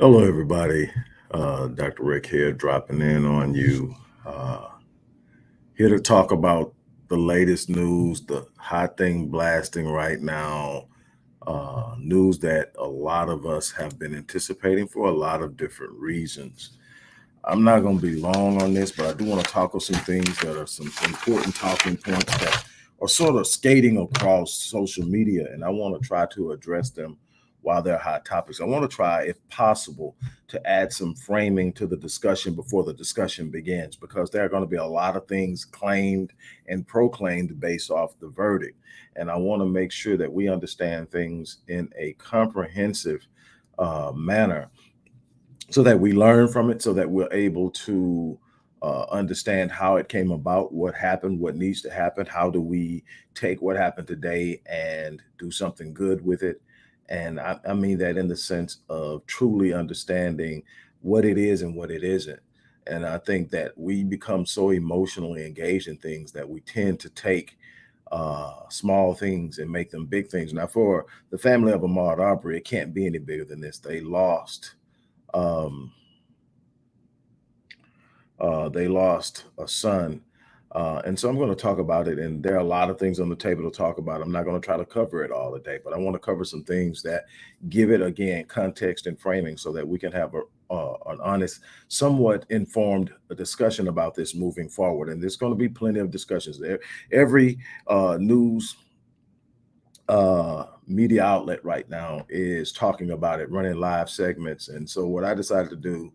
Hello, everybody. Dr. Rick here, dropping in on you. Uh, Here to talk about the latest news, the hot thing blasting right now, news that a lot of us have been anticipating for a lot of different reasons. I'm not going to be long on this, but I do want to talk on some things that are some important talking points that are sort of skating across social media, and I want to try to address them while they're hot topics. I want to try, if possible, to add some framing to the discussion before the discussion begins, because there are going to be a lot of things claimed and proclaimed based off the verdict. And I want to make sure that we understand things in a comprehensive manner so that we learn from it, so that we're able to understand how it came about, what happened, what needs to happen, how do we take what happened today and do something good with it. And I mean that in the sense of truly understanding what it is and what it isn't. And I think that we become so emotionally engaged in things that we tend to take small things and make them big things. Now, for the family of Ahmaud Arbery, it can't be any bigger than this. Um, they lost a son. And so I'm going to talk about it. And there are a lot of things on the table to talk about. I'm not going to try to cover it all today, but I want to cover some things that give it, again, context and framing so that we can have an honest, somewhat informed discussion about this moving forward. And there's going to be plenty of discussions there. Every news media outlet right now is talking about it, running live segments. And so what I decided to do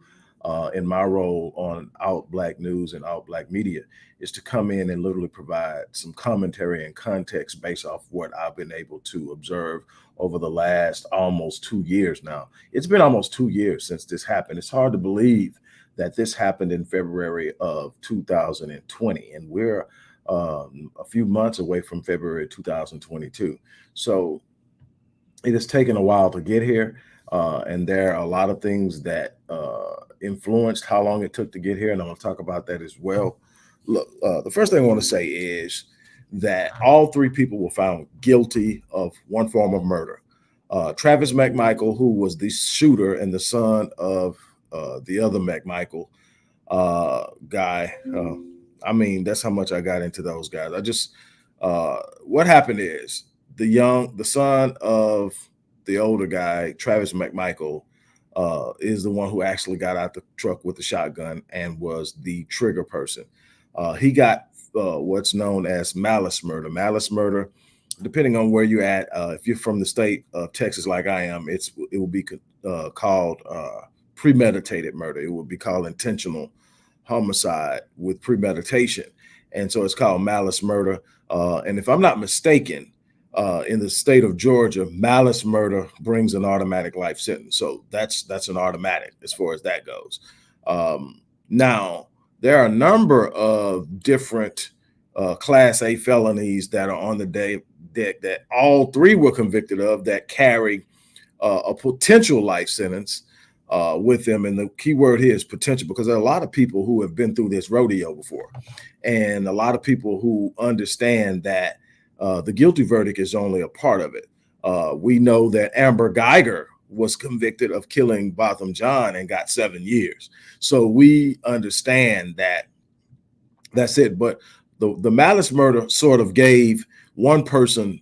in my role on Out Black News and Out Black Media is to come in and literally provide some commentary and context based off what I've been able to observe over the last almost 2 years now. It's been almost 2 years since this happened. It's hard to believe that this happened in February of 2020, and we're a few months away from February 2022. So it has taken a while to get here. And there are a lot of things that influenced how long it took to get here. And I'm going to talk about that as well. Look, the first thing I want to say is that all three people were found guilty of one form of murder. Travis McMichael, who was the shooter and the son of the other McMichael guy. I mean, that's how much I got into those guys. What happened is the son of the older guy, Travis McMichael, is the one who actually got out the truck with the shotgun and was the trigger person. He got what's known as malice murder. Malice murder, depending on where you're at, if you're from the state of Texas like I am, it will be called premeditated murder. It would be called intentional homicide with premeditation. And so it's called malice murder. And if I'm not mistaken, in the state of Georgia, malice murder brings an automatic life sentence. So that's an automatic as far as that goes. Now, there are a number of different Class A felonies that are on the deck that all three were convicted of that carry a potential life sentence with them. And the key word here is potential, because there are a lot of people who have been through this rodeo before, and a lot of people who understand that the guilty verdict is only a part of it. We know that Amber Geiger was convicted of killing Botham Jean and got 7 years. So we understand that that's it. But the malice murder sort of gave one person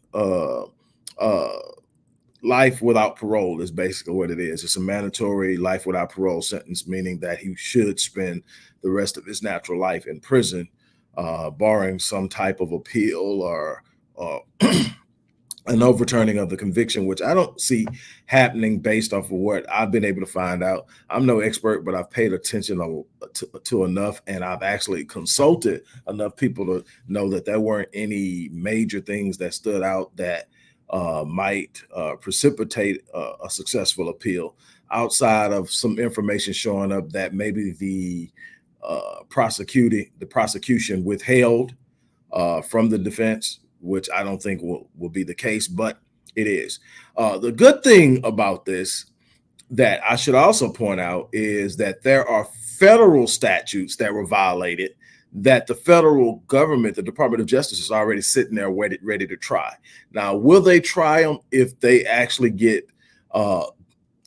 life without parole is basically what it is. It's a mandatory life without parole sentence, meaning that he should spend the rest of his natural life in prison, barring some type of appeal or an overturning of the conviction, which I don't see happening based off of what I've been able to find out. I'm no expert, but I've paid attention to enough, and I've actually consulted enough people to know that there weren't any major things that stood out that might precipitate a successful appeal, outside of some information showing up that maybe the prosecution withheld from the defense, which I don't think will be the case, but it is. The good thing about this that I should also point out is that there are federal statutes that were violated that the federal government, the Department of Justice, is already sitting there ready to try. Now, will they try them if they actually get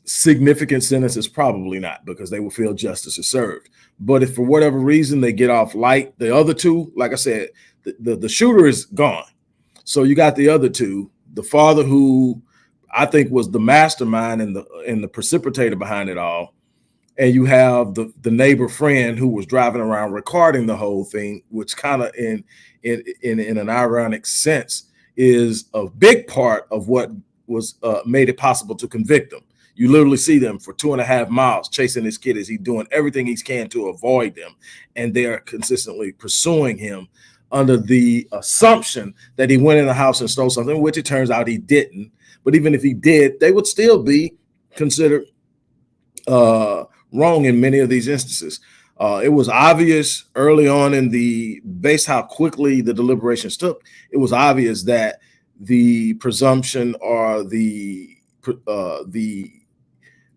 significant sentences, probably not, because they will feel justice is served. But if for whatever reason they get off light, the other two, like I said, the shooter is gone. So you got the other two, the father, who I think was the mastermind and the precipitator behind it all, and you have the neighbor friend who was driving around recording the whole thing, which kind of in an ironic sense is a big part of what was made it possible to convict them. You literally see them for 2.5 miles chasing this kid as he's doing everything he can to avoid them, and they are consistently pursuing him under the assumption that he went in the house and stole something, which it turns out he didn't. But even if he did, they would still be considered wrong in many of these instances. It was obvious early on based how quickly the deliberations took, it was obvious that the presumption or the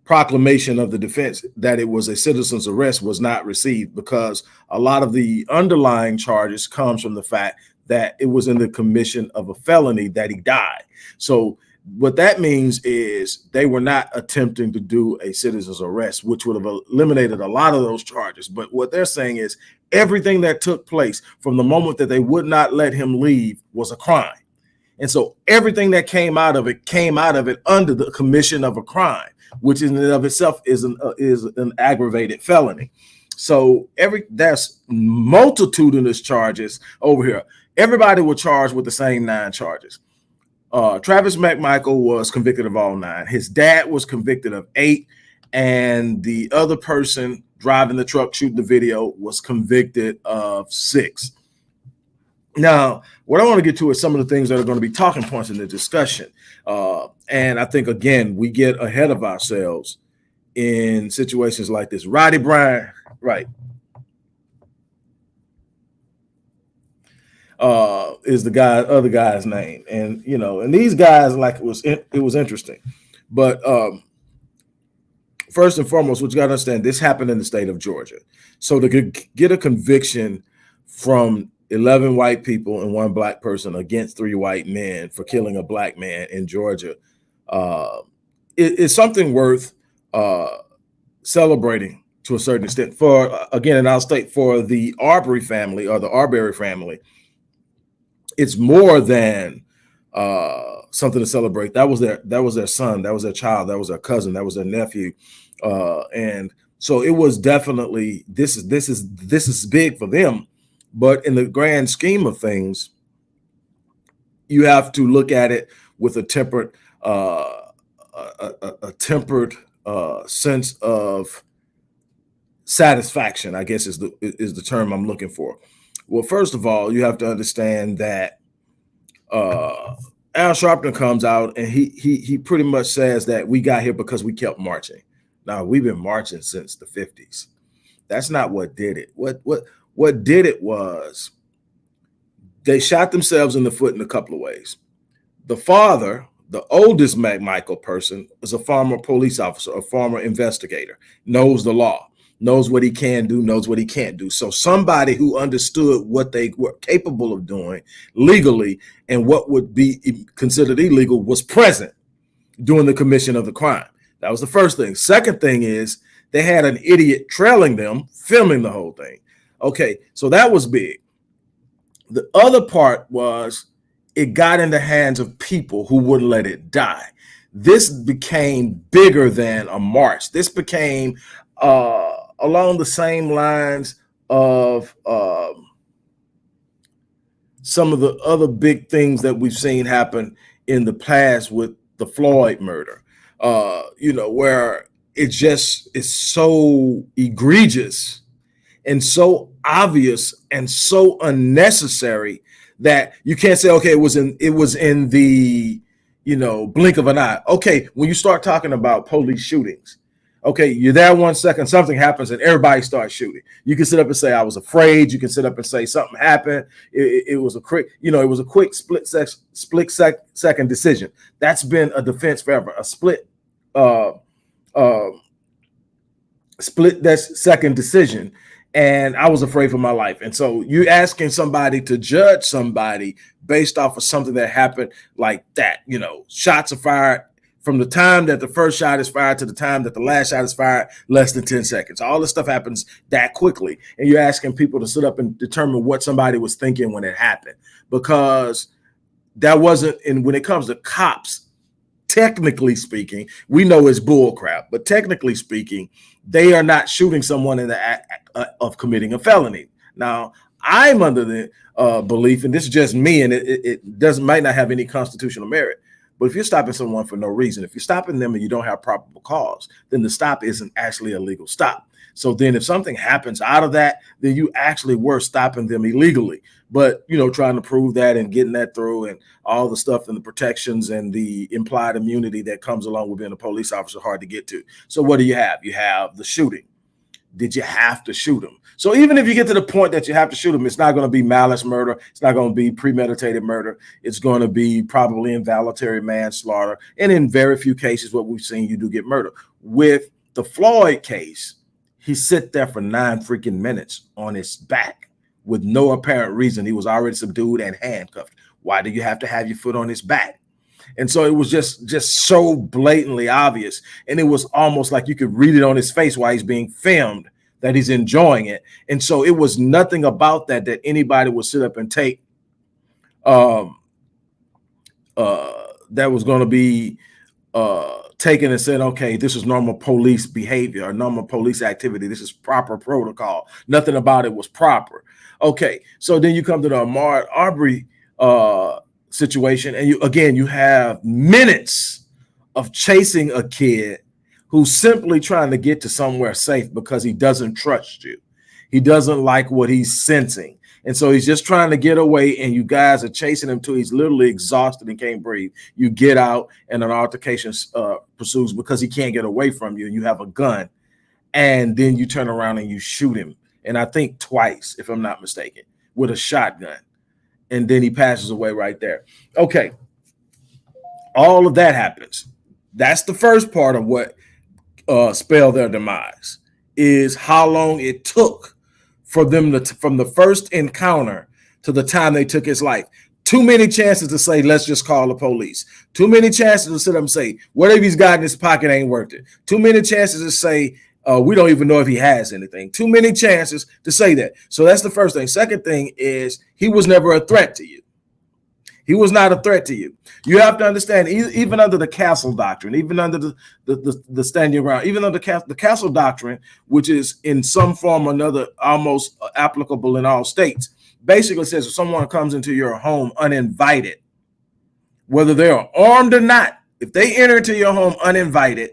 proclamation of the defense that it was a citizen's arrest was not received, because a lot of the underlying charges comes from the fact that it was in the commission of a felony that he died. So what that means is they were not attempting to do a citizen's arrest, which would have eliminated a lot of those charges. But what they're saying is everything that took place from the moment that they would not let him leave was a crime. And so everything that came out of it under the commission of a crime, which in and of itself is an aggravated felony. So there's multitudinous charges over here. Everybody was charged with the same 9 charges. Travis McMichael was convicted of all 9. His dad was convicted of 8, and the other person driving the truck shooting the video was convicted of 6. Now, what I want to get to is some of the things that are going to be talking points in the discussion. And I think, again, we get ahead of ourselves in situations like this. Roddy Bryan, right, is the other guy's name. And, and these guys, like, it was interesting. But first and foremost, what you got to understand, this happened in the state of Georgia. So to get a conviction from 11 white people and 1 black person against 3 white men for killing a black man in Georgia is something worth celebrating to a certain extent. Again, and I'll state, for the Arbery family, or the Arbery family, it's more than something to celebrate. That was their son, that was their child, that was their cousin, that was their nephew, and so it was definitely this is big for them. But in the grand scheme of things, you have to look at it with a tempered sense of satisfaction, I guess is the term I'm looking for. Well, first of all, you have to understand that Al Sharpton comes out and he pretty much says that we got here because we kept marching. Now, we've been marching since the 50s. That's not what did it. What did it was they shot themselves in the foot in a couple of ways. The father, the oldest McMichael person, is a former police officer, a former investigator, knows the law, knows what he can do, knows what he can't do. So somebody who understood what they were capable of doing legally and what would be considered illegal was present during the commission of the crime. That was the first thing. Second thing is they had an idiot trailing them, filming the whole thing. Okay, so that was big. The other part was it got in the hands of people who wouldn't let it die. This became bigger than a march. This became along the same lines of some of the other big things that we've seen happen in the past with the Floyd murder, where it just is so egregious and so obvious and so unnecessary that you can't say, okay, it was in the blink of an eye. Okay, when you start talking about police shootings, okay, you're there 1 second, something happens and everybody starts shooting. You can sit up and say, I was afraid. You can sit up and say something happened. It was a quick, it was a quick split second decision. That's been a defense forever, a split that second decision. And I was afraid for my life. And so you asking somebody to judge somebody based off of something that happened like that, shots are fired, From the time that the first shot is fired to the time that the last shot is fired, less than 10 seconds. All this stuff happens that quickly. And you're asking people to sit up and determine what somebody was thinking when it happened, because that wasn't, and when it comes to cops, technically speaking, we know it's bull crap, but technically speaking, they are not shooting someone in the act of committing a felony. Now, I'm under the belief, and this is just me, and it might not have any constitutional merit, but if you're stopping someone for no reason, if you're stopping them and you don't have probable cause, then the stop isn't actually a legal stop. So then if something happens out of that, then you actually were stopping them illegally. But, trying to prove that and getting that through and all the stuff and the protections and the implied immunity that comes along with being a police officer, hard to get to. So what do you have? You have the shooting. Did you have to shoot him? So even if you get to the point that you have to shoot him, it's not going to be malice murder. It's not going to be premeditated murder. It's going to be probably involuntary manslaughter. And in very few cases, what we've seen, you do get murder. With the Floyd case, he sit there for 9 freaking minutes on his back with no apparent reason. He was already subdued and handcuffed. Why do you have to have your foot on his back? And so it was just so blatantly obvious. And it was almost like you could read it on his face while he's being filmed that he's enjoying it. And so it was nothing about that anybody would sit up and take that was going to be taken and said, okay, this is normal police behavior or normal police activity. This is proper protocol. Nothing about it was proper. Okay, so then you come to the Ahmaud Arbery situation, and you have minutes of chasing a kid who's simply trying to get to somewhere safe because he doesn't trust you. He doesn't like what he's sensing. And so he's just trying to get away, and you guys are chasing him till he's literally exhausted and can't breathe. You get out, and an altercation pursues because he can't get away from you, and you have a gun. And then you turn around and you shoot him. And I think twice, if I'm not mistaken, with a shotgun. And then he passes away right there. Okay. All of that happens. That's the first part of what spelled their demise, is how long it took for them from the first encounter to the time they took his life. Too many chances to say, let's just call the police. Too many chances to sit up and say, whatever he's got in his pocket ain't worth it. Too many chances to say, we don't even know if he has anything. Too many chances to say that. So that's the first thing. Second thing is, he was never a threat to you. He was not a threat to you. You have to understand, even under the Castle Doctrine, even under the stand your ground, even under the Castle Doctrine, which is in some form or another almost applicable in all states, basically says if someone comes into your home uninvited, whether they're armed or not, if they enter into your home uninvited,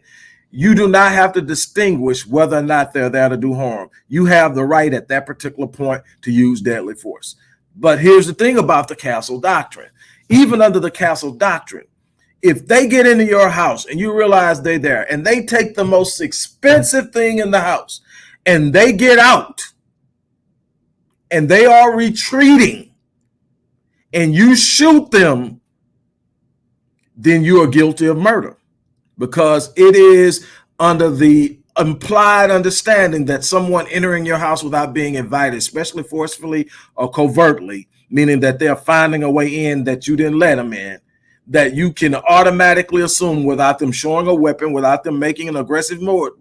you do not have to distinguish whether or not they're there to do harm. You have the right at that particular point to use deadly force. But here's the thing about the Castle Doctrine. Even under the Castle Doctrine, if they get into your house and you realize they're there and they take the most expensive thing in the house and they get out and they are retreating and you shoot them, then you are guilty of murder, because it is under the implied understanding that someone entering your house without being invited, especially forcefully or covertly, meaning that they're finding a way in that you didn't let them in, that you can automatically assume without them showing a weapon, without them making an aggressive move,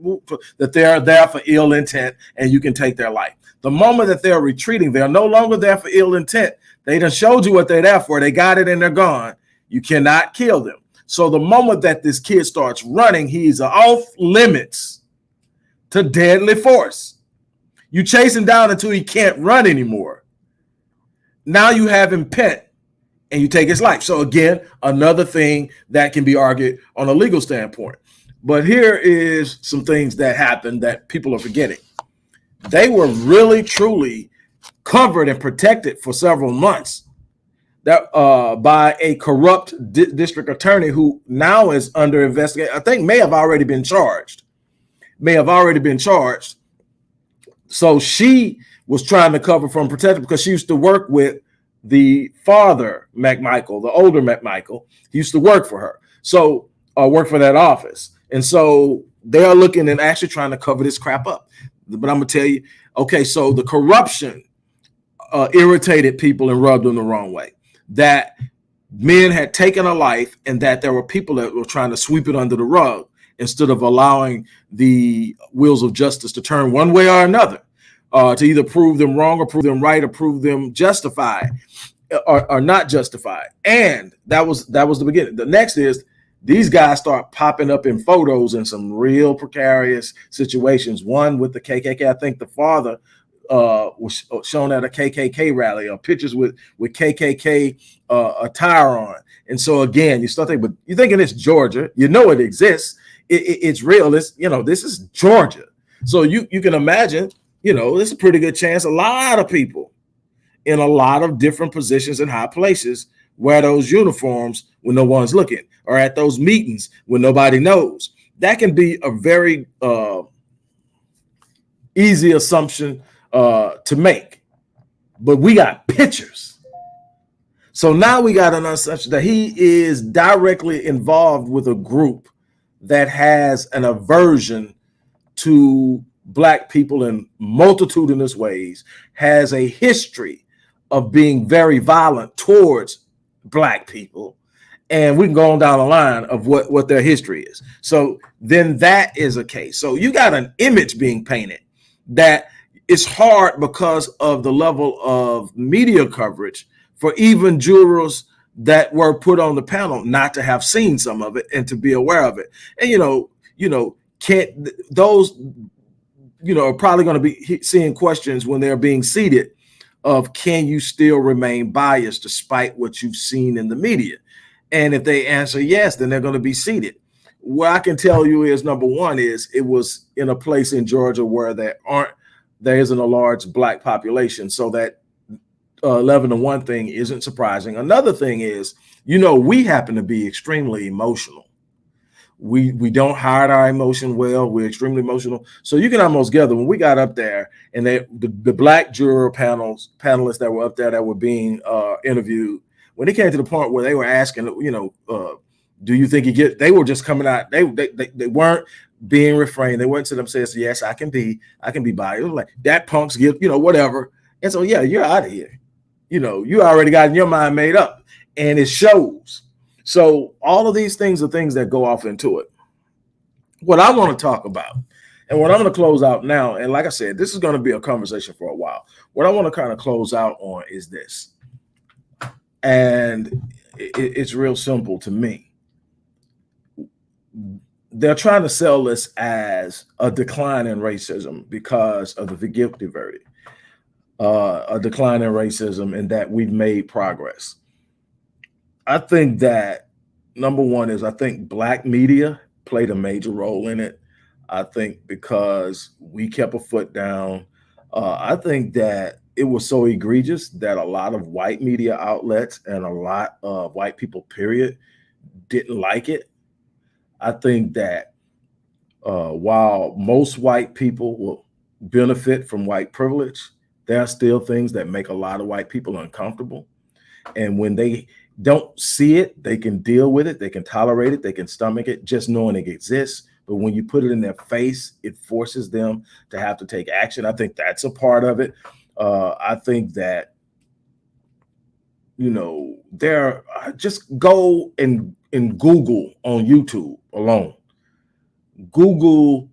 that they are there for ill intent and you can take their life. The moment that they're retreating, they're no longer there for ill intent. They done showed you what they're there for. They got it and they're gone. You cannot kill them. So the moment that this kid starts running, he's off limits to deadly force. You chase him down until he can't run anymore. Now you have him pent and you take his life. So again, another thing that can be argued on a legal standpoint. But here is some things that happened that people are forgetting. They were really, truly covered and protected for several months that by a corrupt district attorney who now is under investigation. I think may have already been charged. So she was trying to cover from protected because she used to work with the father, McMichael, the older McMichael. He used to work for her. So work for that office. And so they are looking and actually trying to cover this crap up. But I'm going to tell you, okay, so the corruption irritated people and rubbed them the wrong way. That men had taken a life and that there were people that were trying to sweep it under the rug instead of allowing the wheels of justice to turn one way or another, to either prove them wrong or prove them right or prove them justified or not justified. And that was the beginning. The next is these guys start popping up in photos in some real precarious situations. One with the KKK. I think the father was shown at a KKK rally, or pictures with KKK attire on. And so again, you start thinking, but you're thinking it's Georgia. You know it exists. It's real. It's, you know, this is Georgia. So you can imagine, you know, there's a pretty good chance a lot of people in a lot of different positions in high places wear those uniforms when no one's looking, or at those meetings when nobody knows. That can be a very easy assumption to make. But we got pictures. So now we got an assumption that he is directly involved with a group that has an aversion to Black people in multitudinous ways, has a history of being very violent towards Black people. And we can go on down the line of what their history is. So then that is a case. So you got an image being painted that is hard because of the level of media coverage for even jurors that were put on the panel not to have seen some of it and to be aware of it. And, can't those, are probably going to be seeing questions when they're being seated of, can you still remain biased despite what you've seen in the media? And if they answer yes, then they're going to be seated. What I can tell you is, number one, is it was in a place in Georgia where there isn't a large Black population. So that 11-1 thing isn't surprising. Another thing is, we happen to be extremely emotional. We don't hide our emotion well. We're extremely emotional. So you can almost gather when we got up there and the Black juror panelists that were up there that were being interviewed, when it came to the point where they were asking, do you think they were just coming out. They weren't being refrained. They weren't to themselves, yes, I can be biased. It was like, that punk's get, whatever. And so, yeah, you're out of here. You already got your mind made up, and it shows. So all of these things are things that go off into it. What I want to talk about, and what I'm going to close out now, and like I said, this is going to be a conversation for a while. What I want to kind of close out on is this. And it's real simple to me. They're trying to sell this as a decline in racism because of the guilty verdict, a decline in racism, and that we've made progress. I think that number one is, I think Black media played a major role in it. I think because we kept a foot down. I think that it was so egregious that a lot of white media outlets and a lot of white people, period, didn't like it. I think that while most white people will benefit from white privilege, there are still things that make a lot of white people uncomfortable. And when they don't see it, they can deal with it, they can tolerate it, they can stomach it, just knowing it exists. But when you put it in their face, it forces them to have to take action. I think that's a part of it. I think that, just go and Google on YouTube alone. Google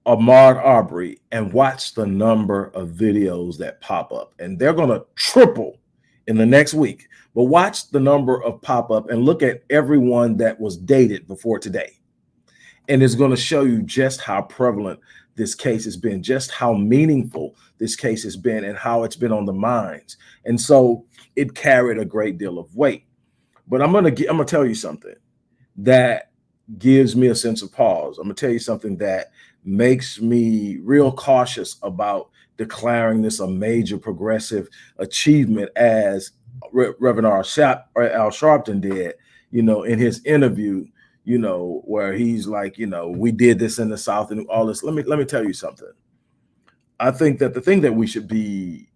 Ahmaud Arbery and watch the number of videos that pop up. And they're going to triple in the next week. But watch the number of pop up and look at everyone that was dated before today. And it's going to show you just how prevalent this case has been, just how meaningful this case has been, and how it's been on the minds. And so it carried a great deal of weight. But I'm going to tell you something that gives me a sense of pause. I'm going to tell you something that makes me real cautious about declaring this a major progressive achievement, as Reverend Al Sharpton did, in his interview, where he's like, we did this in the South and all this. Let me tell you something. I think that the thing that we should be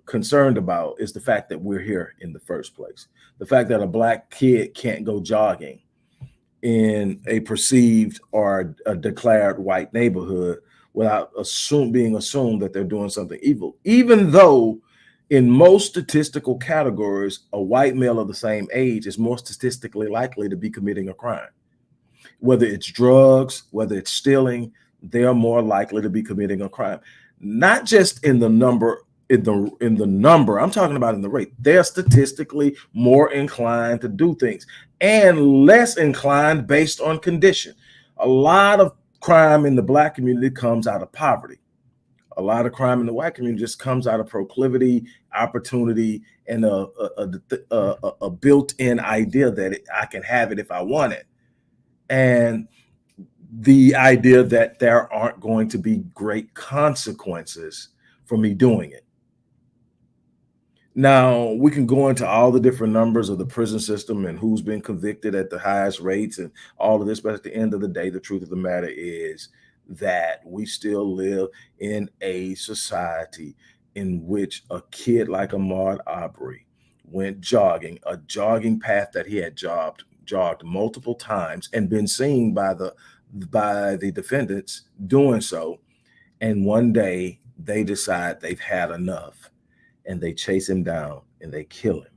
concerned about is the fact that we're here in the first place. The fact that a Black kid can't go jogging in a perceived or a declared white neighborhood without being assumed that they're doing something evil, even though In most statistical categories, a white male of the same age is more statistically likely to be committing a crime. Whether it's drugs, whether it's stealing, they are more likely to be committing a crime. Not just in the number, in the number, I'm talking about in the rate. They're statistically more inclined to do things and less inclined based on condition. A lot of crime in the Black community comes out of poverty. A lot of crime in the white community just comes out of proclivity, opportunity, and a built-in idea that I can have it if I want it. And the idea that there aren't going to be great consequences for me doing it. Now, we can go into all the different numbers of the prison system and who's been convicted at the highest rates and all of this, but at the end of the day, the truth of the matter is that we still live in a society in which a kid like Ahmaud Arbery went jogging, a jogging path that he had jogged multiple times and been seen by the defendants doing so. And one day they decide they've had enough and they chase him down and they kill him.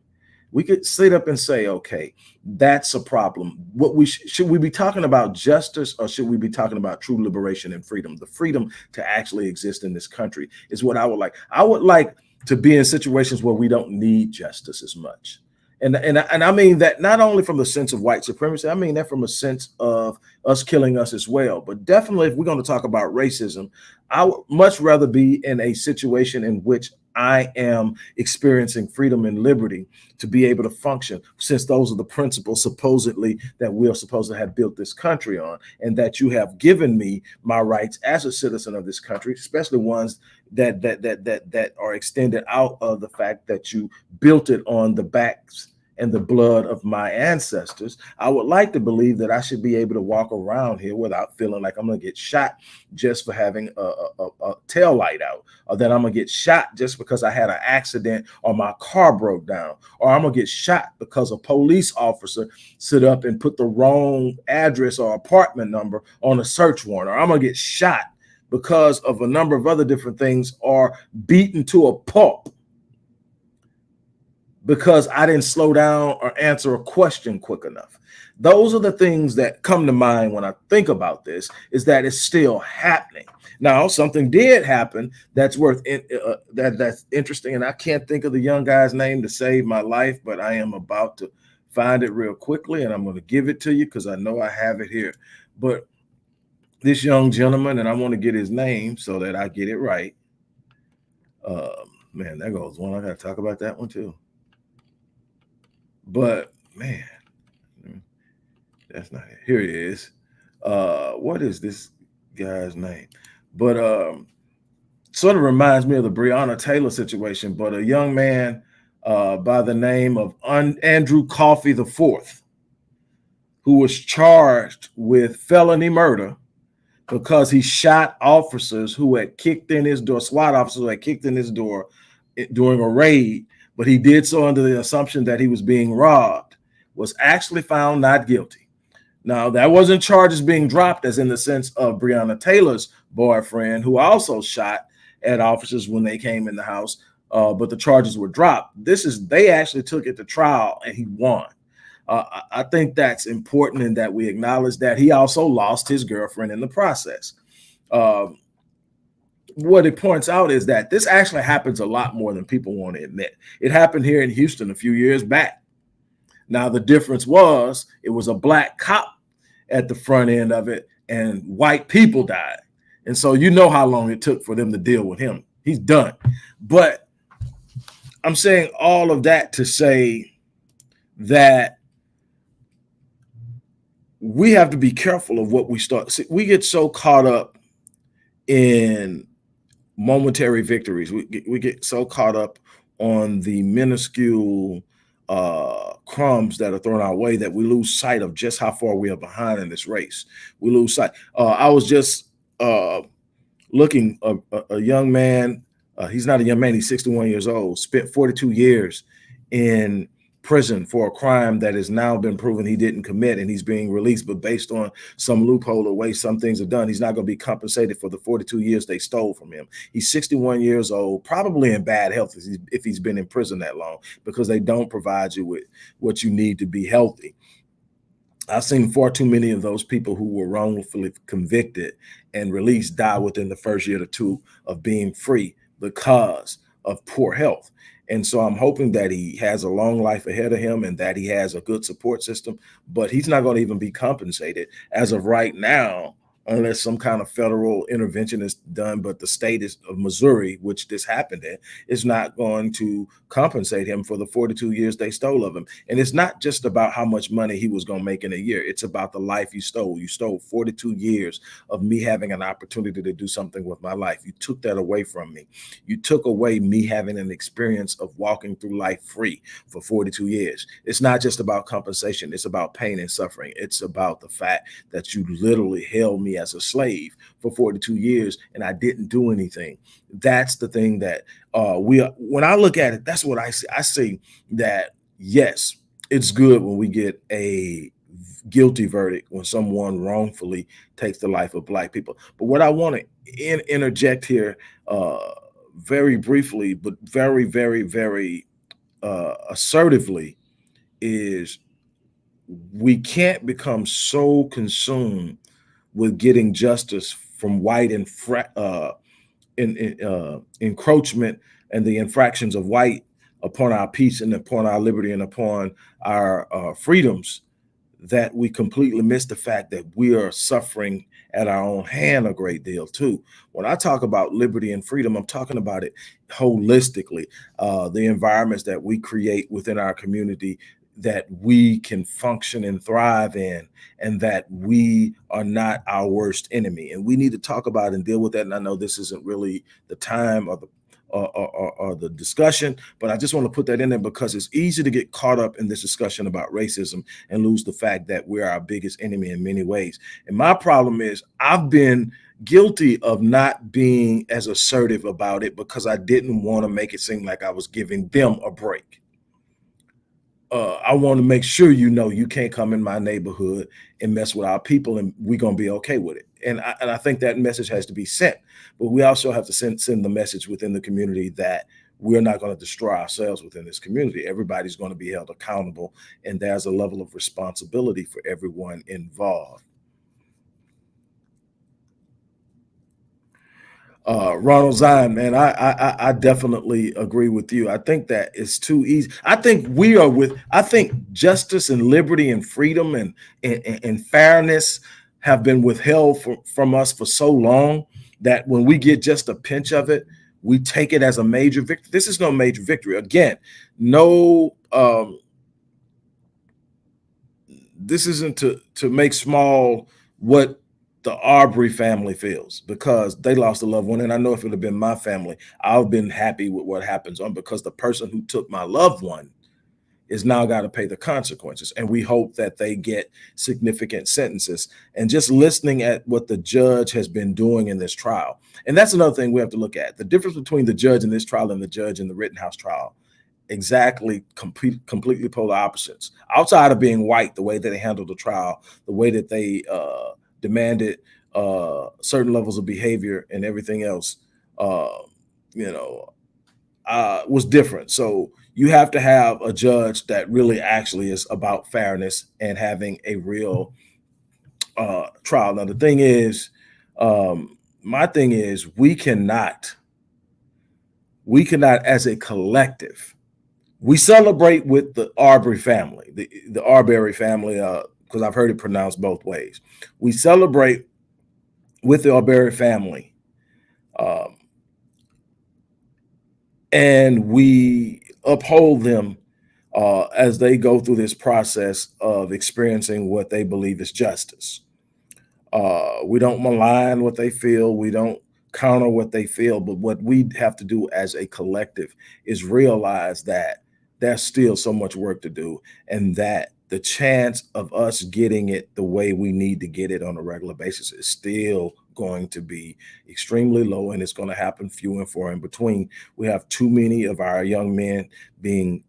We could sit up and say, okay, that's a problem. What should we be talking about justice, or should we be talking about true liberation and freedom? The freedom to actually exist in this country is what I would like. I would like to be in situations where we don't need justice as much. And I mean that not only from the sense of white supremacy, I mean that from a sense of us killing us as well. But definitely, if we're going to talk about racism, I would much rather be in a situation in which I am experiencing freedom and liberty to be able to function, since those are the principles supposedly that we're supposed to have built this country on, and that you have given me my rights as a citizen of this country, especially ones that are extended out of the fact that you built it on the backs and the blood of my ancestors. I would like to believe that I should be able to walk around here without feeling like I'm going to get shot just for having a tail light out, or that I'm going to get shot just because I had an accident or my car broke down, or I'm going to get shot because a police officer stood up and put the wrong address or apartment number on a search warrant, or I'm going to get shot because of a number of other different things, or beaten to a pulp because I didn't slow down or answer a question quick enough. Those are the things that come to mind when I think about this, is that it's still happening. Now, something did happen that's that's interesting, and I can't think of the young guy's name to save my life, but I am about to find it real quickly, and I'm going to give it to you because I know I have it here. But this young gentleman, and I want to get his name so that I get it right. Man, there goes one. I got to talk about that one too. But man, that's not it. Here it is. What is this guy's name? But sort of reminds me of the Breonna Taylor situation, but a young man by the name of Andrew Coffey IV, who was charged with felony murder because he shot officers who had kicked in his door, SWAT officers who had kicked in his door during a raid, but he did so under the assumption that he was being robbed, was actually found not guilty. Now, that wasn't charges being dropped as in the sense of Breonna Taylor's boyfriend, who also shot at officers when they came in the house, but the charges were dropped. They actually took it to trial and he won. I think that's important, in that we acknowledge that he also lost his girlfriend in the process. What it points out is that this actually happens a lot more than people want to admit. It happened here in Houston a few years back. Now, the difference was it was a black cop at the front end of it, and white people died. And so you know how long it took for them to deal with him. He's done. But I'm saying all of that to say that we have to be careful of what we start. See, we get so caught up in momentary victories. We get so caught up on the minuscule crumbs that are thrown our way that we lose sight of just how far we are behind in this race. We lose sight. I was just looking, a young man, he's not a young man, he's 61 years old, spent 42 years in prison for a crime that has now been proven he didn't commit, and he's being released, but based on some loophole, the way some things are done, he's not going to be compensated for the 42 years they stole from him. He's 61 years old, probably in bad health if he's been in prison that long, because they don't provide you with what you need to be healthy. I've seen far too many of those people who were wrongfully convicted and released die within the first year or two of being free because of poor health. And so I'm hoping that he has a long life ahead of him and that he has a good support system, but he's not going to even be compensated as of right now, unless some kind of federal intervention is done. But the state of Missouri, which this happened in, is not going to compensate him for the 42 years they stole of him. And it's not just about how much money he was going to make in a year. It's about the life you stole. You stole 42 years of me having an opportunity to do something with my life. You took that away from me. You took away me having an experience of walking through life free for 42 years. It's not just about compensation. It's about pain and suffering. It's about the fact that you literally held me as a slave for 42 years and I didn't do anything. That's the thing that when I look at it, that's what I see. I see that, yes, it's good when we get a guilty verdict when someone wrongfully takes the life of Black people. But what I want to interject here very briefly, but very, very, very assertively, is we can't become so consumed with getting justice from white encroachment and the infractions of white upon our peace and upon our liberty and upon our freedoms, that we completely miss the fact that we are suffering at our own hand a great deal too. When I talk about liberty and freedom, I'm talking about it holistically. The environments that we create within our community that we can function and thrive in, and that we are not our worst enemy. And we need to talk about and deal with that. And I know this isn't really the time or the discussion, but I just want to put that in there because it's easy to get caught up in this discussion about racism and lose the fact that we're our biggest enemy in many ways. And my problem is I've been guilty of not being as assertive about it because I didn't want to make it seem like I was giving them a break. I want to make sure you know you can't come in my neighborhood and mess with our people, and we're going to be okay with it. And I think that message has to be sent, but we also have to send the message within the community that we're not going to destroy ourselves within this community. Everybody's going to be held accountable, and there's a level of responsibility for everyone involved. Ronald Zion, man, I definitely agree with you. I think that it's too easy. I think justice and liberty and freedom and fairness have been withheld from us for so long that when we get just a pinch of it, we take it as a major victory. This is no major victory. Again, no, this isn't to make small what the Arbery family feels, because they lost a loved one. And I know if it had been my family, I've been happy with what happens on, because the person who took my loved one is now got to pay the consequences. And we hope that they get significant sentences. And just listening at what the judge has been doing in this trial. And that's another thing we have to look at. The difference between the judge in this trial and the judge in the Rittenhouse trial, exactly completely polar opposites. Outside of being white, the way that they handled the trial, the way that they demanded certain levels of behavior and everything else, was different. So you have to have a judge that really actually is about fairness and having a real trial. Now, the thing is, my thing is, we cannot as a collective, we celebrate with the Arbery family, the Arbery family, because I've heard it pronounced both ways. We celebrate with the Arbery family, and we uphold them as they go through this process of experiencing what they believe is justice. We don't malign what they feel. We don't counter what they feel. But what we have to do as a collective is realize that there's still so much work to do, and that the chance of us getting it the way we need to get it on a regular basis is still going to be extremely low, and it's going to happen few and far in between. We have too many of our young men being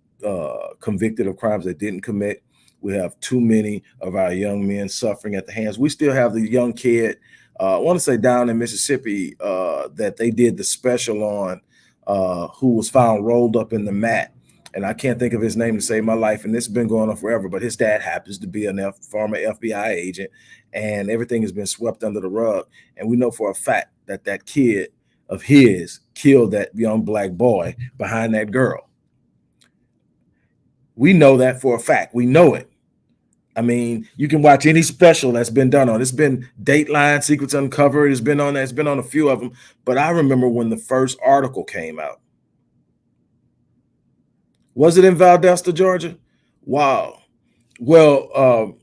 convicted of crimes they didn't commit. We have too many of our young men suffering at the hands. We still have the young kid, I want to say down in Mississippi, that they did the special on, who was found rolled up in the mat. And I can't think of his name to save my life. And this has been going on forever. But his dad happens to be a former FBI agent, and everything has been swept under the rug. And we know for a fact that that kid of his killed that young black boy behind that girl. We know that for a fact. We know it. I mean, you can watch any special that's been done on. It's been Dateline, Secrets Uncovered. It's been on that. It's been on a few of them. But I remember when the first article came out. Was it in Valdosta, Georgia? Wow. Well,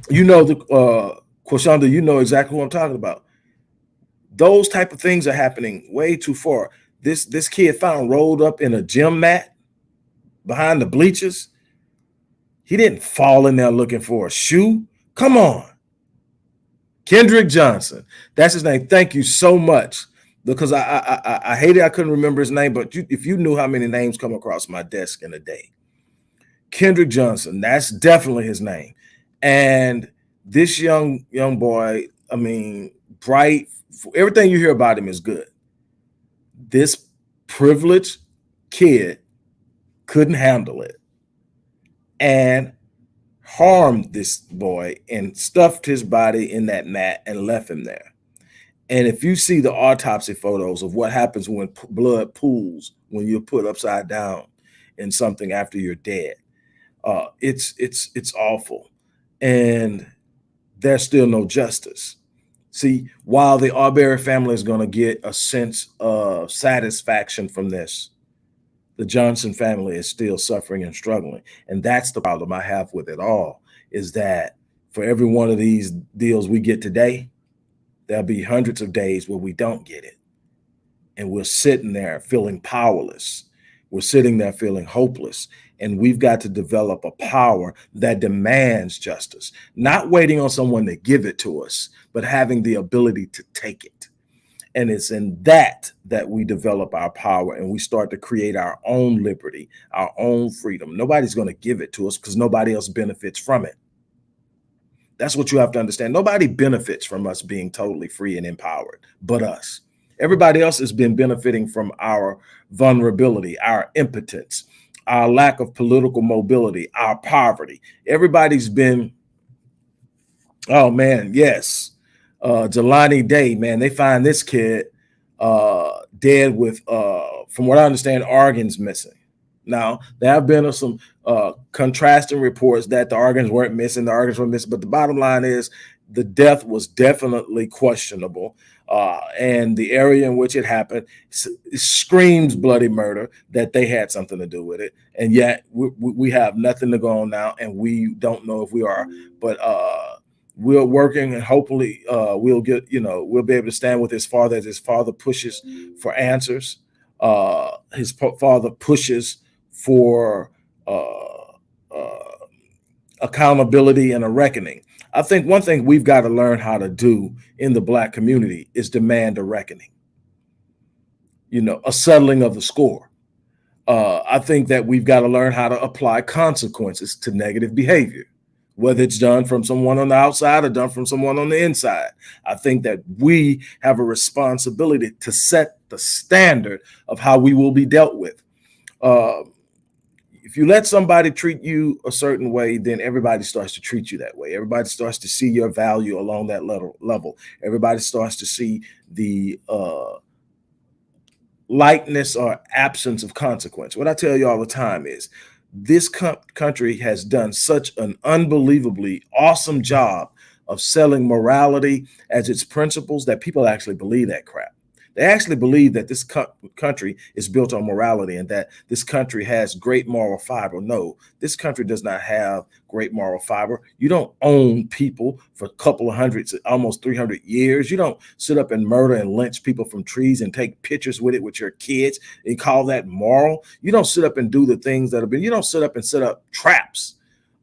you know, Quashonda, you know exactly what I'm talking about. Those type of things are happening way too far. This kid found rolled up in a gym mat behind the bleachers. He didn't fall in there looking for a shoe. Come on. Kendrick Johnson. That's his name. Thank you so much. Because I hated I couldn't remember his name, but if you knew how many names come across my desk in a day. Kendrick Johnson, that's definitely his name. And this young boy, I mean, bright, everything you hear about him is good. This privileged kid couldn't handle it and harmed this boy and stuffed his body in that mat and left him there. And if you see the autopsy photos of what happens when blood pools when you're put upside down in something after you're dead, it's awful. And there's still no justice. See, while the Arbery family is going to get a sense of satisfaction from this, the Johnson family is still suffering and struggling. And that's the problem I have with it all, is that for every one of these deals we get today, there'll be hundreds of days where we don't get it. And we're sitting there feeling powerless. We're sitting there feeling hopeless. And we've got to develop a power that demands justice, not waiting on someone to give it to us, but having the ability to take it. And it's in that we develop our power and we start to create our own liberty, our own freedom. Nobody's going to give it to us because nobody else benefits from it. That's what you have to understand. Nobody benefits from us being totally free and empowered but us. Everybody else has been benefiting from our vulnerability, our impotence, our lack of political mobility, our poverty. Everybody's been, oh man, yes. Jelani Day, man, they find this kid dead with, from what I understand, organs missing. Now, there have been some contrasting reports that the organs weren't missing, but the bottom line is the death was definitely questionable. And the area in which it happened screams bloody murder, that they had something to do with it. And yet we have nothing to go on now, and we don't know if we are. But we're working, and hopefully we'll get, we'll be able to stand with his father as his father pushes for answers. His father pushes for accountability and a reckoning. I think one thing we've got to learn how to do in the Black community is demand a reckoning, a settling of the score. I think that we've got to learn how to apply consequences to negative behavior, whether it's done from someone on the outside or done from someone on the inside. I think that we have a responsibility to set the standard of how we will be dealt with. If you let somebody treat you a certain way, then everybody starts to treat you that way. Everybody starts to see your value along that level. Everybody starts to see the lightness or absence of consequence. What I tell you all the time is this country has done such an unbelievably awesome job of selling morality as its principles that people actually believe that crap. They actually believe that this country is built on morality and that this country has great moral fiber. No, this country does not have great moral fiber. You don't own people for a couple of hundreds, almost 300 years. You don't sit up and murder and lynch people from trees and take pictures with it with your kids and call that moral. You don't sit up and do the things that have been, you don't sit up and set up traps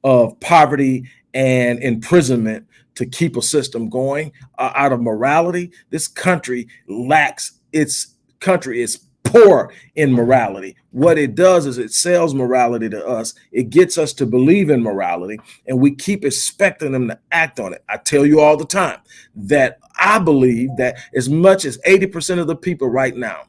of poverty and imprisonment to keep a system going out of morality. This country lacks, its country is poor in morality. What it does is it sells morality to us. It gets us to believe in morality, and we keep expecting them to act on it. I tell you all the time that I believe that as much as 80% of the people right now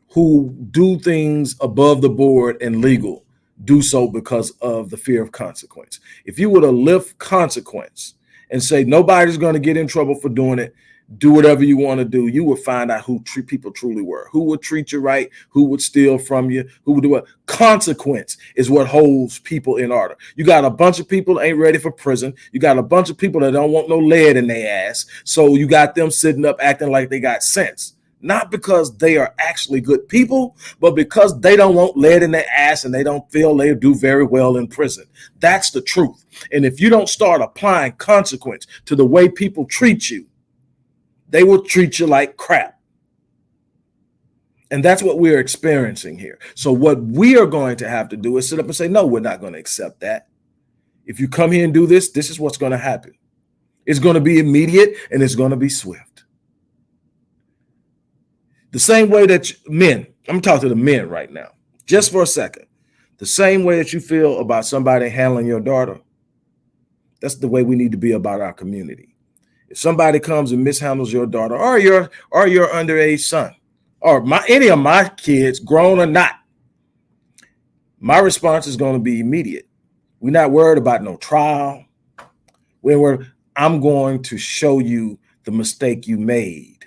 who do things above the board and legal do so because of the fear of consequence. If you were to lift consequence and say nobody's going to get in trouble for doing it, do whatever you want to do, you would find out who people truly were, who would treat you right, who would steal from you, who would do what. Consequence is what holds people in order. You got a bunch of people that ain't ready for prison. You got a bunch of people that don't want no lead in their ass. So you got them sitting up acting like they got sense. Not because they are actually good people, but because they don't want lead in their ass and they don't feel they do very well in prison. That's the truth. And if you don't start applying consequence to the way people treat you, they will treat you like crap. And that's what we're experiencing here. So what we are going to have to do is sit up and say, no, we're not going to accept that. If you come here and do this, this is what's going to happen. It's going to be immediate and it's going to be swift. The same way that men, I'm talking to the men right now, just for a second. The same way that you feel about somebody handling your daughter, that's the way we need to be about our community. If somebody comes and mishandles your daughter or your underage son, or any of my kids, grown or not, my response is going to be immediate. We're not worried about no trial. I'm going to show you the mistake you made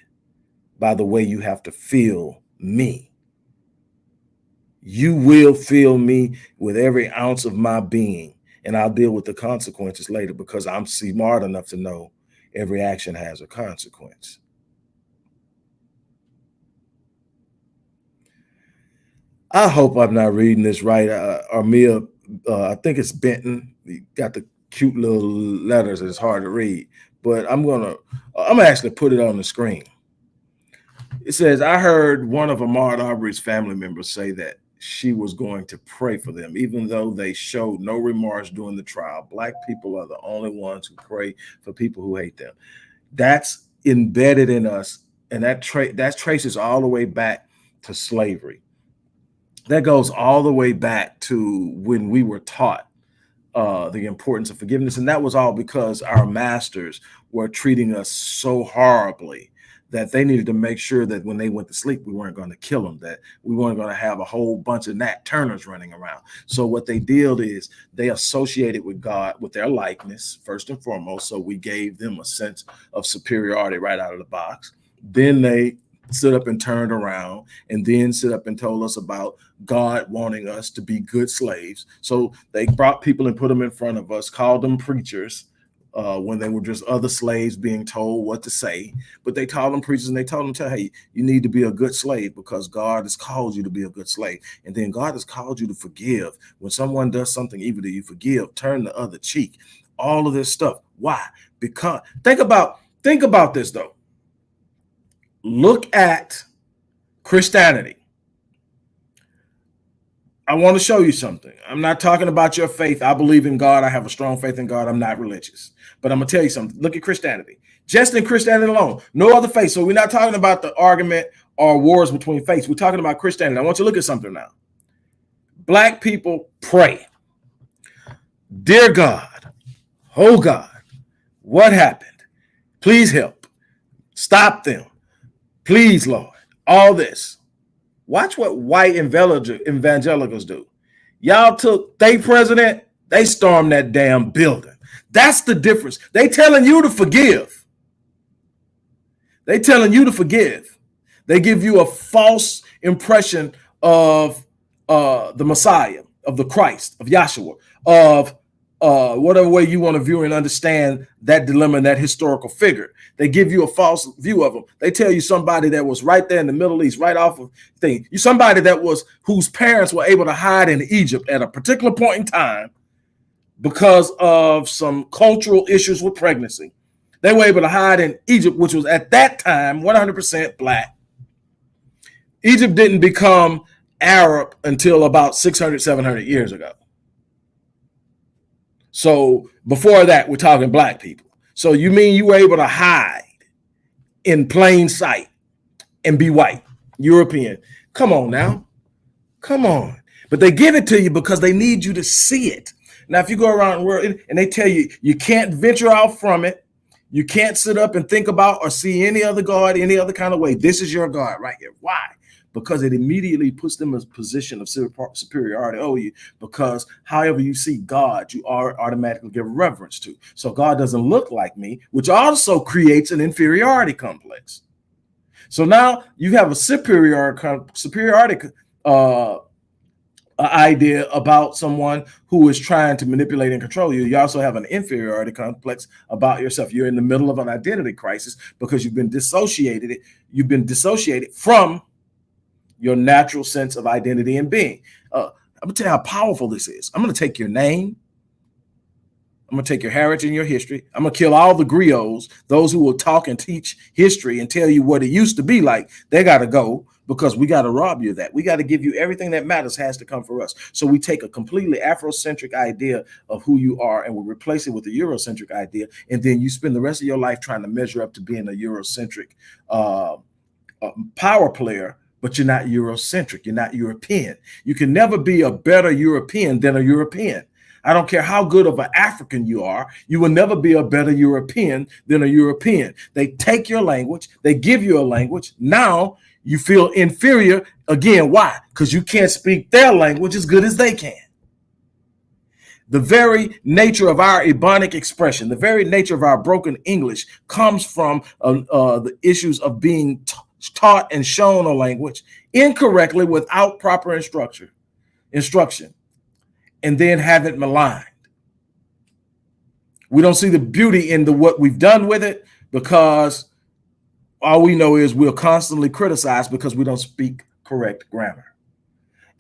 by the way you have to feel me. You will feel me with every ounce of my being, and I'll deal with the consequences later because I'm smart enough to know every action has a consequence. I hope I'm not reading this right. Armia, I think it's Benton. You got the cute little letters. It's hard to read, but I'm gonna actually put it on the screen. It says, I heard one of Ahmaud Arbery's family members say that she was going to pray for them, even though they showed no remorse during the trial. Black people are the only ones who pray for people who hate them. That's embedded in us, and that traces all the way back to slavery. That goes all the way back to when we were taught the importance of forgiveness, and that was all because our masters were treating us so horribly that they needed to make sure that when they went to sleep, we weren't going to kill them, that we weren't going to have a whole bunch of Nat Turners running around. So what they did is they associated with God with their likeness, first and foremost. So we gave them a sense of superiority right out of the box. Then they stood up and turned around and then stood up and told us about God wanting us to be good slaves. So they brought people and put them in front of us, called them preachers, when they were just other slaves being told what to say. But they called them preachers and they told them, hey, you need to be a good slave because God has called you to be a good slave. And then God has called you to forgive. When someone does something evil to you, forgive, turn the other cheek, all of this stuff. Why? Because think about this, though. Look at Christianity. I want to show you something. I'm not talking about your faith. I believe in God. I have a strong faith in God. I'm not religious. But I'm going to tell you something. Look at Christianity. Just in Christianity alone. No other faith. So we're not talking about the argument or wars between faiths. We're talking about Christianity. I want you to look at something now. Black people pray. Dear God, oh God, what happened? Please help. Stop them. Please, Lord. All this. Watch what white evangelicals do. Y'all took their president, they stormed that damn building. That's the difference. They telling you to forgive. They telling you to forgive. They give you a false impression of the Messiah, of the Christ, of Yahshua, of whatever way you want to view and understand that dilemma and that historical figure. They give you a false view of them. They tell you somebody that was right there in the Middle East, right off of thing. You somebody that was whose parents were able to hide in Egypt at a particular point in time because of some cultural issues with pregnancy. They were able to hide in Egypt, which was at that time 100% black. Egypt didn't become Arab until about 600, 700 years ago. So before that, we're talking black people. So you mean you were able to hide in plain sight and be white, European, Come on now. Come on. But they give it to you because they need you to see it. Now, if you go around the world and they tell you you can't venture out from it, you can't sit up and think about or see any other God, any other kind of way. This is your God right here. Why? Because it immediately puts them in a position of superiority over you, because however you see God, you are automatically give reverence to. So God doesn't look like me, which also creates an inferiority complex. So now you have a superiority idea about someone who is trying to manipulate and control you. You also have an inferiority complex about yourself. You're in the middle of an identity crisis because you've been dissociated. You've been dissociated from your natural sense of identity and being. I'm gonna tell you how powerful this is. I'm gonna take your name. I'm gonna take your heritage and your history. I'm gonna kill all the griots, those who will talk and teach history and tell you what it used to be like. They gotta go, because we gotta rob you of that. We gotta give you everything that matters has to come for us. So we take a completely Afrocentric idea of who you are and we replace it with a Eurocentric idea, and then you spend the rest of your life trying to measure up to being a Eurocentric power player. But you're not Eurocentric. You're not European. You can never be a better European than a European. I don't care how good of an African you are. You will never be a better European than a European. They take your language. They give you a language. Now you feel inferior. Again, why? Because you can't speak their language as good as they can. The very nature of our Ebonic expression, the very nature of our broken English comes from the issues of being taught and shown a language incorrectly without proper instruction, and then have it maligned. We don't see the beauty in what we've done with it, because all we know is we'll constantly criticize because we don't speak correct grammar.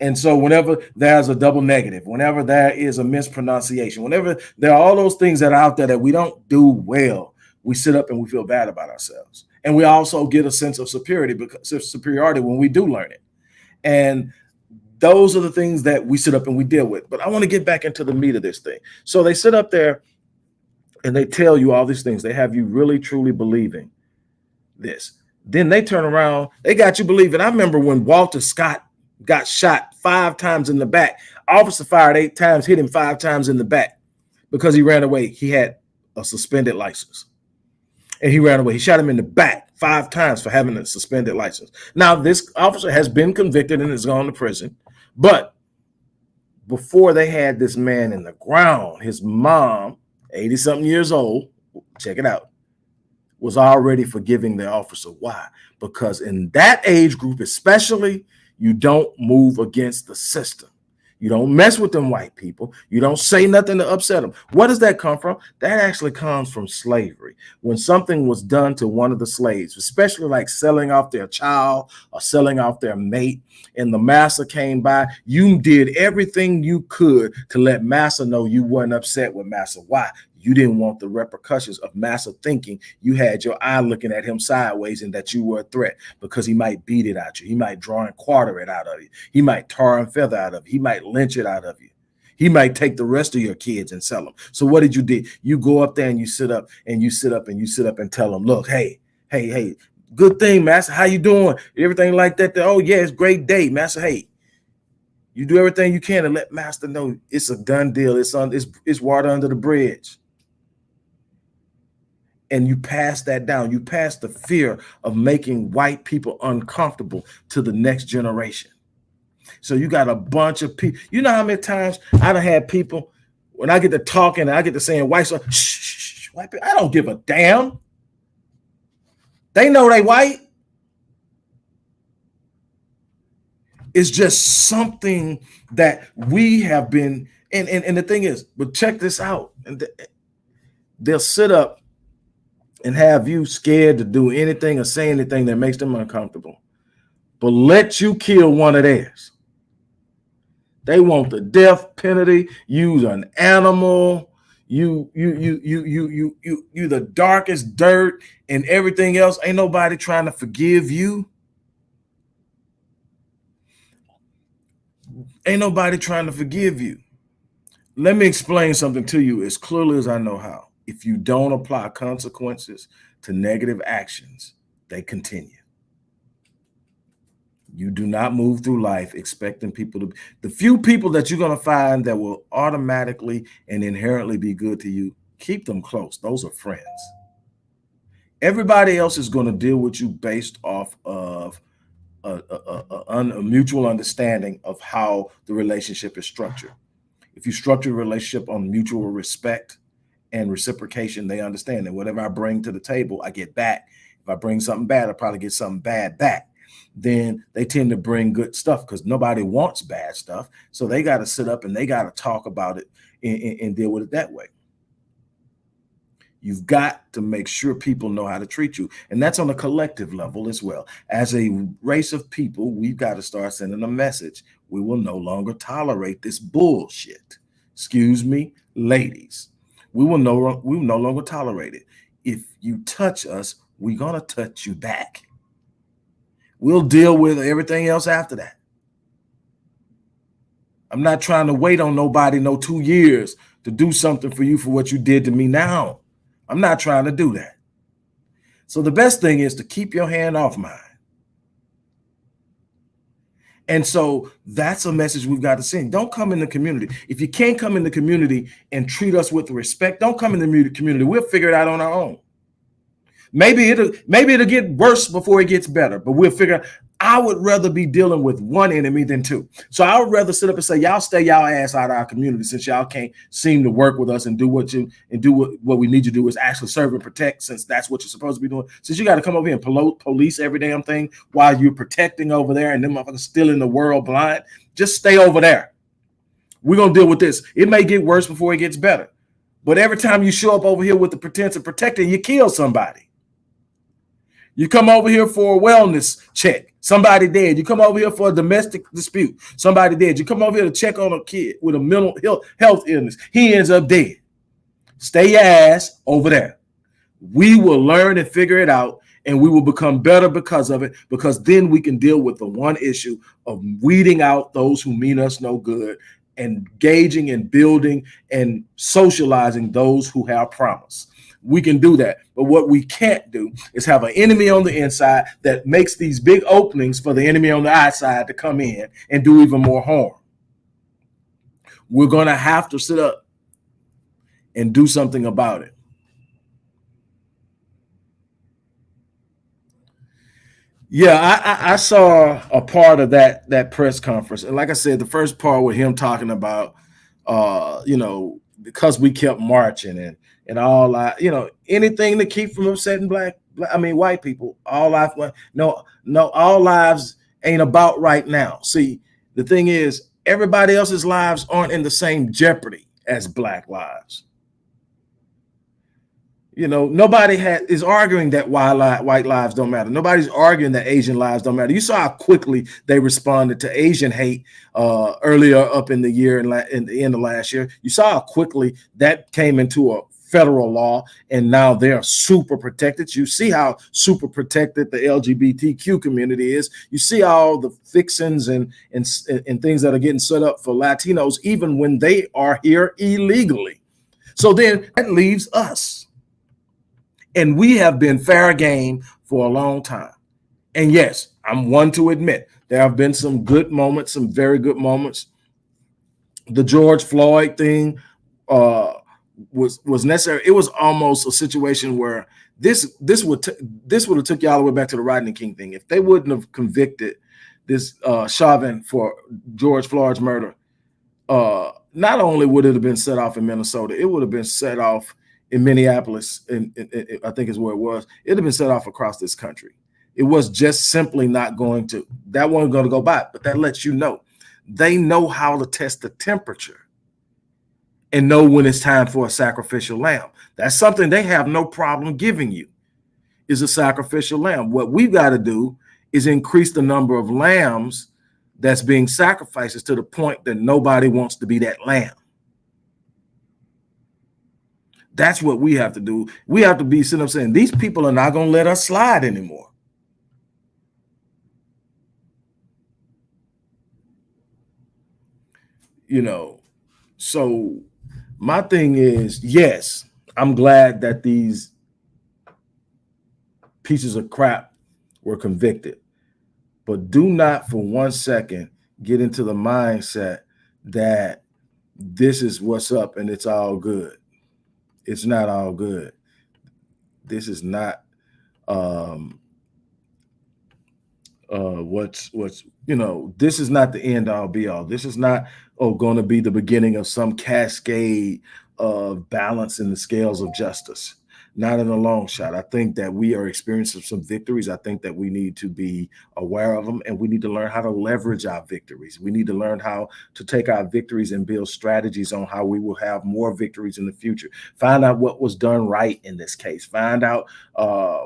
And so whenever there's a double negative, whenever there is a mispronunciation, whenever there are all those things that are out there that we don't do well, we sit up and we feel bad about ourselves. And we also get a sense of superiority when we do learn it. And those are the things that we sit up and we deal with. But I want to get back into the meat of this thing. So they sit up there and they tell you all these things. They have you really, truly believing this. Then they turn around. They got you believing. I remember when Walter Scott got shot 5 times in the back. Officer fired 8 times, hit him 5 times in the back because he ran away. He had a suspended license. And he ran away. He shot him in the back 5 times for having a suspended license. Now, this officer has been convicted and has gone to prison. But before they had this man in the ground, his mom, 80-something years old, check it out, was already forgiving the officer. Why? Because in that age group especially, you don't move against the system. You don't mess with them white people. You don't say nothing to upset them. What does that come from? That actually comes from slavery. When something was done to one of the slaves, especially like selling off their child or selling off their mate, and the master came by, you did everything you could to let master know you weren't upset with master. Why? You didn't want the repercussions of master thinking you had your eye looking at him sideways and that you were a threat, because he might beat it out you. He might draw and quarter it out of you. He might tar and feather out of you. He might lynch it out of you. He might take the rest of your kids and sell them. So what did you do? You go up there and you sit up and you sit up and you sit up and tell them, look, hey, good thing, master. How you doing? Everything like that. Oh, yeah, it's a great day, master. Hey, you do everything you can to let master know it's a done deal. It's water under the bridge. And you pass that down. You pass the fear of making white people uncomfortable to the next generation. So you got a bunch of people. You know how many times I done had people, when I get to talking and I get to saying white, so shh, white people, I don't give a damn. They know they white. It's just something that we have been, and the thing is, but check this out. And they'll sit up and have you scared to do anything or say anything that makes them uncomfortable, but let you kill one of theirs. They want the death penalty. Use an animal. You the darkest dirt and everything else. Ain't nobody trying to forgive you. Ain't nobody trying to forgive you. Let me explain something to you as clearly as I know how. If you don't apply consequences to negative actions, they continue. You do not move through life expecting people to, the few people that you're going to find that will automatically and inherently be good to you, keep them close. Those are friends. Everybody else is going to deal with you based off of a mutual understanding of how the relationship is structured. If you structure a relationship on mutual respect and reciprocation, they understand that whatever I bring to the table, I get back. If I bring something bad, I probably get something bad back. Then they tend to bring good stuff because nobody wants bad stuff. So they got to sit up and they got to talk about it and deal with it that way. You've got to make sure people know how to treat you. And that's on a collective level as well. As a race of people, we've got to start sending a message. We will no longer tolerate this bullshit. Excuse me, ladies. We will no longer tolerate it. If you touch us, we're going to touch you back. We'll deal with everything else after that. I'm not trying to wait on nobody no 2 years to do something for you for what you did to me now. I'm not trying to do that. So the best thing is to keep your hand off mine. And so that's a message we've got to send. Don't come in the community. If you can't come in the community and treat us with respect, don't come in the community. We'll figure it out on our own. Maybe it'll get worse before it gets better, but we'll figure out. I would rather be dealing with one enemy than two. So I would rather sit up and say, y'all stay y'all ass out of our community since y'all can't seem to work with us and do what we need you to do is actually serve and protect, since that's what you're supposed to be doing. Since you got to come over here and police every damn thing while you're protecting over there and them motherfuckers still in the world blind, just stay over there. We're going to deal with this. It may get worse before it gets better. But every time you show up over here with the pretense of protecting, you kill somebody. You come over here for a wellness check, somebody dead. You come over here for a domestic dispute, somebody dead. You come over here to check on a kid with a mental health illness, he ends up dead. Stay your ass over there. We will learn and figure it out, and we will become better because of it, because then we can deal with the one issue of weeding out those who mean us no good, engaging and building and socializing those who have promise. We can do that. But what we can't do is have an enemy on the inside that makes these big openings for the enemy on the outside to come in and do even more harm. We're going to have to sit up and do something about it. Yeah, I saw a part of that press conference. And like I said, the first part with him talking about, because we kept marching and all anything to keep from upsetting white people. All lives ain't about right now. See, the thing is, everybody else's lives aren't in the same jeopardy as Black lives. Nobody is arguing that white lives don't matter. Nobody's arguing that Asian lives don't matter. You saw how quickly they responded to Asian hate earlier up in the year and in the end of last year. You saw how quickly that came into a federal law, and now they're super protected. You see how super protected the LGBTQ community is. You see all the fixings and things that are getting set up for Latinos, even when they are here illegally. So then that leaves us. And we have been fair game for a long time. And yes, I'm one to admit there have been some good moments, some very good moments. The George Floyd thing was necessary. It was almost a situation where this would have took you all the way back to the Rodney King thing. If they wouldn't have convicted this Chauvin for George Floyd's murder, not only would it have been set off in Minnesota, it would have been set off in Minneapolis, and I think is where it was. It'd have been set off across this country. It was just simply not going to. That wasn't going to go by. But that lets you know they know how to test the temperature and know when it's time for a sacrificial lamb. That's something they have no problem giving you, is a sacrificial lamb. What we've got to do is increase the number of lambs that's being sacrificed to the point that nobody wants to be that lamb. That's what we have to do. We have to be sitting up saying, these people are not going to let us slide anymore. So my thing is, yes, I'm glad that these pieces of crap were convicted. But do not for 1 second get into the mindset that this is what's up and it's all good. It's not all good. This is not um what's this is not the end all be all. This is not going to be the beginning of some cascade of balance in the scales of justice. Not in a long shot. I think that we are experiencing some victories. I think that we need to be aware of them, and we need to learn how to leverage our victories. We need to learn how to take our victories and build strategies on how we will have more victories in the future. Find out what was done right in this case. Find out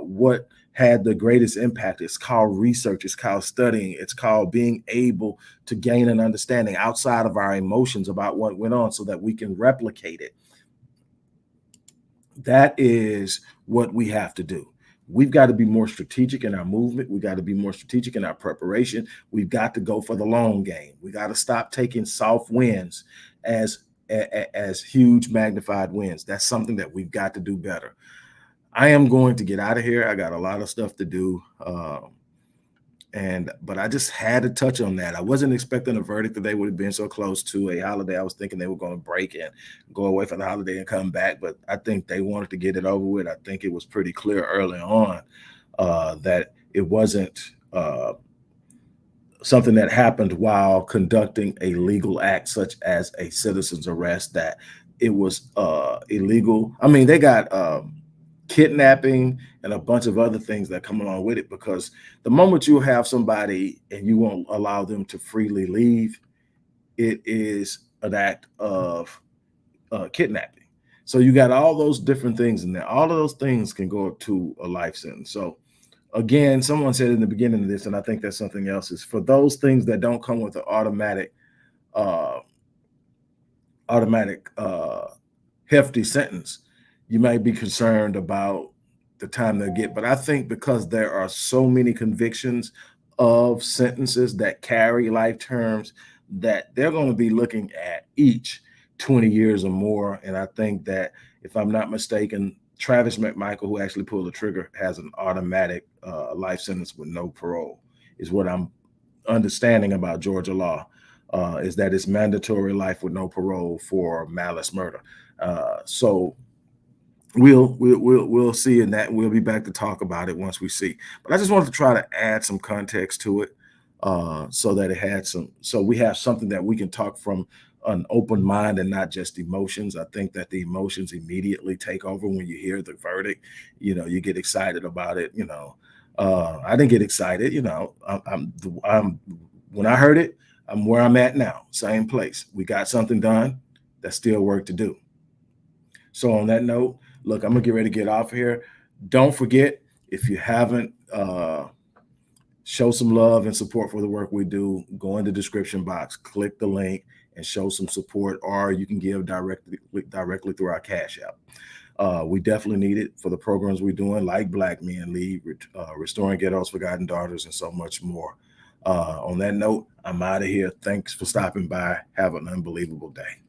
what had the greatest impact. It's called research. It's called studying. It's called being able to gain an understanding outside of our emotions about what went on so that we can replicate it. That is what we have to do. We've got to be more strategic in our movement. We got to be more strategic in our preparation. We've got to go for the long game. We got to stop taking soft wins as huge magnified wins. That's something that we've got to do better. I am going to get out of here. I got a lot of stuff to do. But I just had to touch on that. I wasn't expecting a verdict that they would have been so close to a holiday. I was thinking they were going to break and go away for the holiday and come back, but I think they wanted to get it over with. I think it was pretty clear early on that it wasn't something that happened while conducting a legal act such as a citizen's arrest, that it was illegal. I mean, they got kidnapping and a bunch of other things that come along with it, because the moment you have somebody and you won't allow them to freely leave, it is an act of kidnapping. So you got all those different things in there. All of those things can go up to a life sentence. So again, someone said in the beginning of this, and I think that's something else, is for those things that don't come with an automatic hefty sentence, you might be concerned about the time they'll get. But I think because there are so many convictions of sentences that carry life terms, that they're going to be looking at each 20 years or more. And I think that, if I'm not mistaken, Travis McMichael, who actually pulled the trigger, has an automatic life sentence with no parole, is what I'm understanding about Georgia law, is that it's mandatory life with no parole for malice murder. So we'll see in that, and we'll be back to talk about it once we see. But I just wanted to try to add some context to it, so that we have something that we can talk from an open mind and not just emotions. I think that the emotions immediately take over when you hear the verdict. You get excited about it. I didn't get excited. I'm when I heard it, I'm where I'm at now, same place. We got something done. There's still work to do. So on that note, look, I'm gonna get ready to get off of here. Don't forget, if you haven't, show some love and support for the work we do, go in the description box, click the link, and show some support, or you can give directly through our Cash App. We definitely need it for the programs we're doing, like Black Men Lead, Restoring Ghettos Forgotten Daughters, and so much more. On that note, I'm out of here. Thanks for stopping by. Have an unbelievable day.